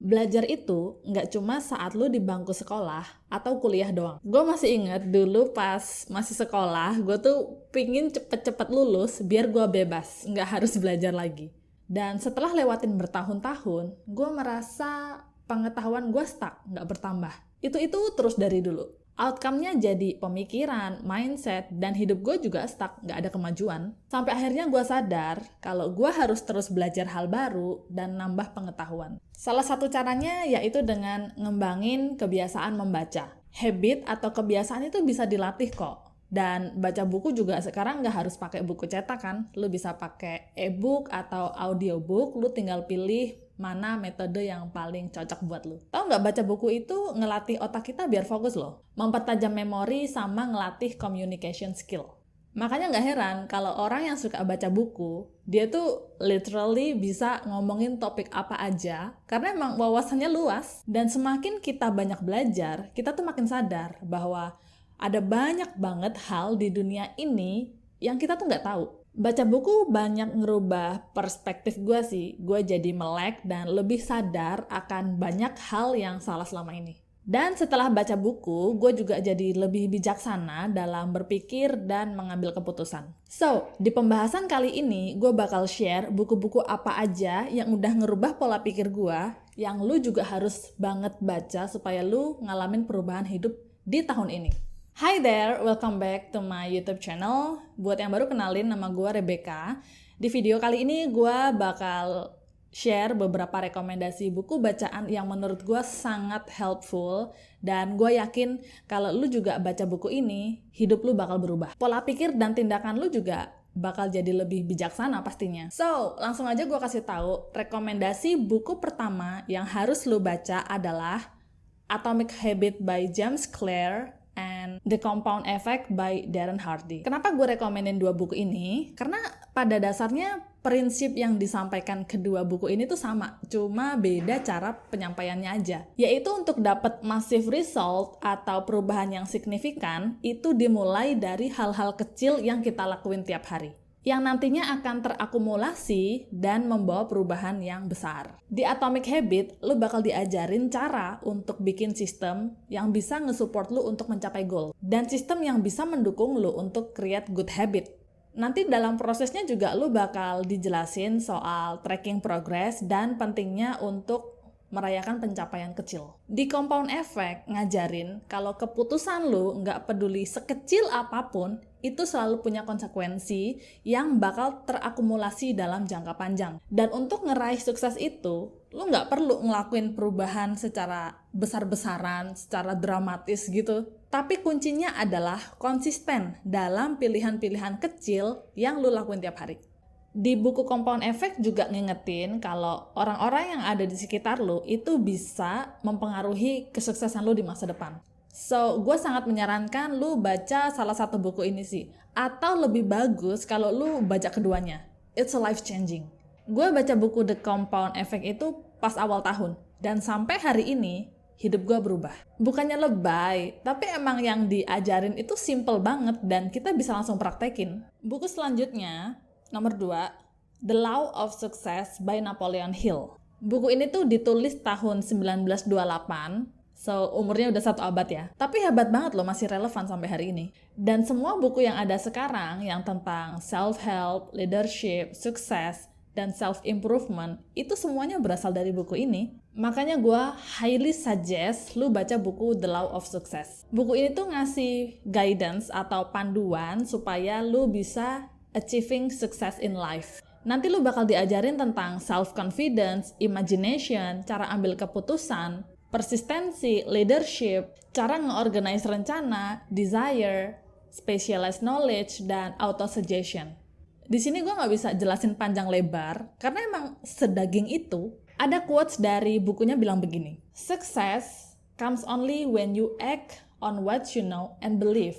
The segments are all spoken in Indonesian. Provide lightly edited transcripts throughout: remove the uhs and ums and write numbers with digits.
Belajar itu nggak cuma saat lu di bangku sekolah atau kuliah doang. Gue masih inget dulu pas masih sekolah, gue tuh pingin cepet-cepet lulus biar gue bebas, nggak harus belajar lagi. Dan setelah lewatin bertahun-tahun, gue merasa pengetahuan gue stuck, nggak bertambah. Itu terus dari dulu. Outcome-nya jadi pemikiran, mindset, dan hidup gue juga stuck, nggak ada kemajuan. Sampai akhirnya gue sadar kalau gue harus terus belajar hal baru dan nambah pengetahuan. Salah satu caranya yaitu dengan ngembangin kebiasaan membaca. Habit atau kebiasaan itu bisa dilatih kok. Dan baca buku juga sekarang nggak harus pakai buku cetak kan. Lu bisa pakai e-book atau audiobook, lu tinggal pilih mana metode yang paling cocok buat lu. Tahu nggak, baca buku itu ngelatih otak kita biar fokus loh. Mempertajam memori sama ngelatih communication skill. Makanya nggak heran kalau orang yang suka baca buku, dia tuh literally bisa ngomongin topik apa aja karena emang wawasannya luas. Dan semakin kita banyak belajar, kita tuh makin sadar bahwa ada banyak banget hal di dunia ini yang kita tuh nggak tahu. Baca buku banyak ngerubah perspektif gue sih. Gue jadi melek dan lebih sadar akan banyak hal yang salah selama ini. Dan setelah baca buku, gue juga jadi lebih bijaksana dalam berpikir dan mengambil keputusan. So, di pembahasan kali ini, gue bakal share buku-buku apa aja yang udah ngerubah pola pikir gue, yang lu juga harus banget baca supaya lu ngalamin perubahan hidup di tahun ini. Hi there, welcome back to my YouTube channel. Buat yang baru kenalin, nama gue Rebecca. Di video kali ini gue bakal share beberapa rekomendasi buku bacaan yang menurut gue sangat helpful. Dan gue yakin kalau lu juga baca buku ini, hidup lu bakal berubah. Pola pikir dan tindakan lu juga bakal jadi lebih bijaksana pastinya. So, langsung aja gue kasih tahu rekomendasi buku pertama yang harus lu baca adalah Atomic Habits by James Clear and The Compound Effect by Darren Hardy. Kenapa gue rekomenin dua buku ini? Karena pada dasarnya prinsip yang disampaikan kedua buku ini tuh sama, cuma beda cara penyampaiannya aja. Yaitu untuk dapat massive result atau perubahan yang signifikan, itu dimulai dari hal-hal kecil yang kita lakuin tiap hari, yang nantinya akan terakumulasi dan membawa perubahan yang besar. Di Atomic Habit, lu bakal diajarin cara untuk bikin sistem yang bisa nge-support lu untuk mencapai goal, dan sistem yang bisa mendukung lu untuk create good habit. Nanti dalam prosesnya juga lu bakal dijelasin soal tracking progress dan pentingnya untuk merayakan pencapaian kecil. Di Compound Effect ngajarin kalau keputusan lu nggak peduli sekecil apapun, itu selalu punya konsekuensi yang bakal terakumulasi dalam jangka panjang. Dan untuk ngeraih sukses itu, lu nggak perlu ngelakuin perubahan secara besar-besaran, secara dramatis gitu. Tapi kuncinya adalah konsisten dalam pilihan-pilihan kecil yang lu lakuin tiap hari. Di buku Compound Effect juga ngingetin kalau orang-orang yang ada di sekitar lu itu bisa mempengaruhi kesuksesan lu di masa depan. So, gue sangat menyarankan lu baca salah satu buku ini sih. Atau lebih bagus kalau lu baca keduanya. It's a life changing. Gue baca buku The Compound Effect itu pas awal tahun. Dan sampai hari ini, hidup gue berubah. Bukannya lebay, tapi emang yang diajarin itu simple banget dan kita bisa langsung praktekin. Buku selanjutnya, nomor 2, The Law of Success by Napoleon Hill. Buku ini tuh ditulis tahun 1928, so umurnya udah 1 abad ya. Tapi hebat banget loh, masih relevan sampai hari ini. Dan semua buku yang ada sekarang yang tentang self-help, leadership, sukses, dan self-improvement, itu semuanya berasal dari buku ini. Makanya gue highly suggest lu baca buku The Law of Success. Buku ini tuh ngasih guidance atau panduan supaya lu bisa achieving success in life. Nanti lu bakal diajarin tentang self-confidence, imagination, cara ambil keputusan, persistensi, leadership, cara nge-organize rencana, desire, specialized knowledge, dan auto-suggestion. Di sini gue nggak bisa jelasin panjang lebar, karena emang sedaging itu. Ada quotes dari bukunya bilang begini, "Success comes only when you act on what you know and believe.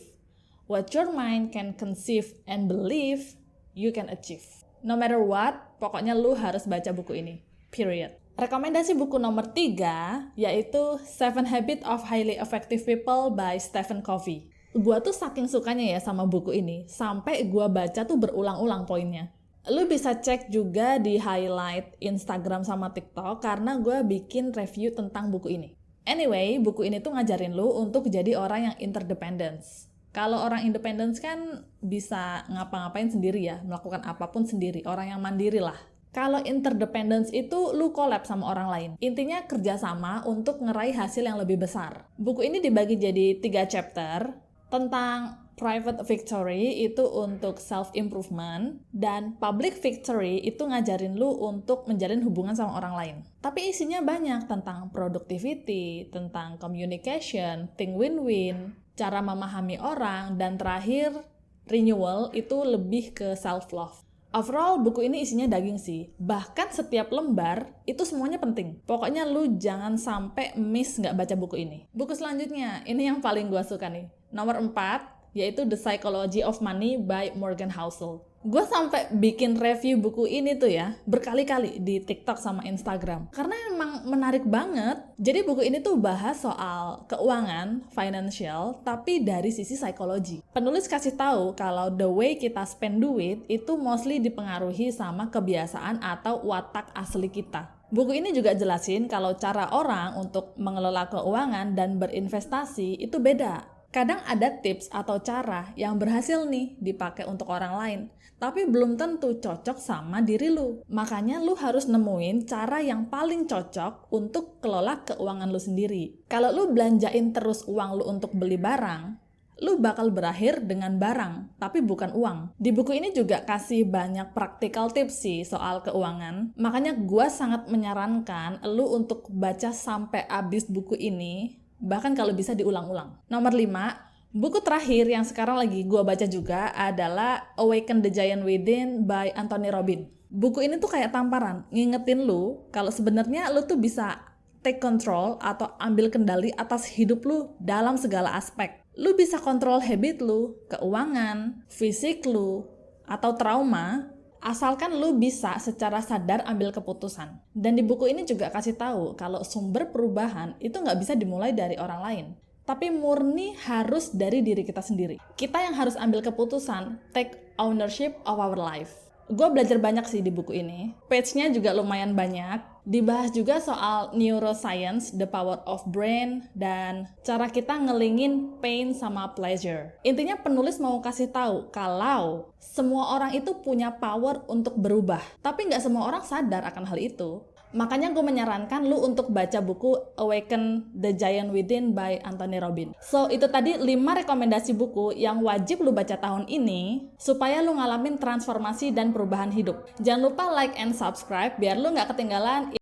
What your mind can conceive and believe, you can achieve." No matter what, pokoknya lu harus baca buku ini. Period. Rekomendasi buku nomor 3, yaitu 7 Habits of Highly Effective People by Stephen Covey. Gua tuh saking sukanya ya sama buku ini, sampai gua baca tuh berulang-ulang poinnya. Lu bisa cek juga di highlight Instagram sama TikTok karena gue bikin review tentang buku ini. Anyway, buku ini tuh ngajarin lu untuk jadi orang yang interdependence. Kalau orang independence kan bisa ngapa-ngapain sendiri ya, melakukan apapun sendiri, orang yang mandiri lah. Kalau interdependence itu lu collab sama orang lain. Intinya kerjasama untuk ngeraih hasil yang lebih besar. Buku ini dibagi jadi 3 chapter tentang private victory itu untuk self-improvement, dan public victory itu ngajarin lu untuk menjalin hubungan sama orang lain. Tapi isinya banyak tentang productivity, tentang communication, think win-win, cara memahami orang, dan terakhir renewal itu lebih ke self-love. Overall, buku ini isinya daging sih. Bahkan setiap lembar, itu semuanya penting. Pokoknya lu jangan sampai miss nggak baca buku ini. Buku selanjutnya, ini yang paling gua suka nih. Nomor 4, yaitu The Psychology of Money by Morgan Housel. Gue sampai bikin review buku ini tuh ya, berkali-kali di TikTok sama Instagram. Karena emang menarik banget. Jadi buku ini tuh bahas soal keuangan, financial, tapi dari sisi psikologi. Penulis kasih tahu kalau the way kita spend duit itu mostly dipengaruhi sama kebiasaan atau watak asli kita. Buku ini juga jelasin kalau cara orang untuk mengelola keuangan dan berinvestasi itu beda. Kadang ada tips atau cara yang berhasil nih dipakai untuk orang lain, tapi belum tentu cocok sama diri lu. Makanya lu harus nemuin cara yang paling cocok untuk kelola keuangan lu sendiri. Kalau lu belanjain terus uang lu untuk beli barang, lu bakal berakhir dengan barang, tapi bukan uang. Di buku ini juga kasih banyak practical tips sih soal keuangan. Makanya gua sangat menyarankan lu untuk baca sampai habis buku ini. Bahkan kalau bisa diulang-ulang. Nomor 5, buku terakhir yang sekarang lagi gue baca juga adalah Awaken the Giant Within by Anthony Robbins. Buku ini tuh kayak tamparan, ngingetin lu kalau sebenarnya lu tuh bisa take control atau ambil kendali atas hidup lu dalam segala aspek. Lu bisa kontrol habit lu, keuangan, fisik lu, atau trauma, asalkan lu bisa secara sadar ambil keputusan. Dan di buku ini juga kasih tahu kalau sumber perubahan itu nggak bisa dimulai dari orang lain, tapi murni harus dari diri kita sendiri. Kita yang harus ambil keputusan, take ownership of our life. Gue belajar banyak sih di buku ini. Page-nya juga lumayan banyak. Dibahas juga soal neuroscience, the power of brain, dan cara kita ngelingin pain sama pleasure. Intinya penulis mau kasih tahu kalau semua orang itu punya power untuk berubah. Tapi nggak semua orang sadar akan hal itu. Makanya gue menyarankan lu untuk baca buku Awaken the Giant Within by Anthony Robbins. So, itu tadi 5 rekomendasi buku yang wajib lu baca tahun ini supaya lu ngalamin transformasi dan perubahan hidup. Jangan lupa like and subscribe biar lu nggak ketinggalan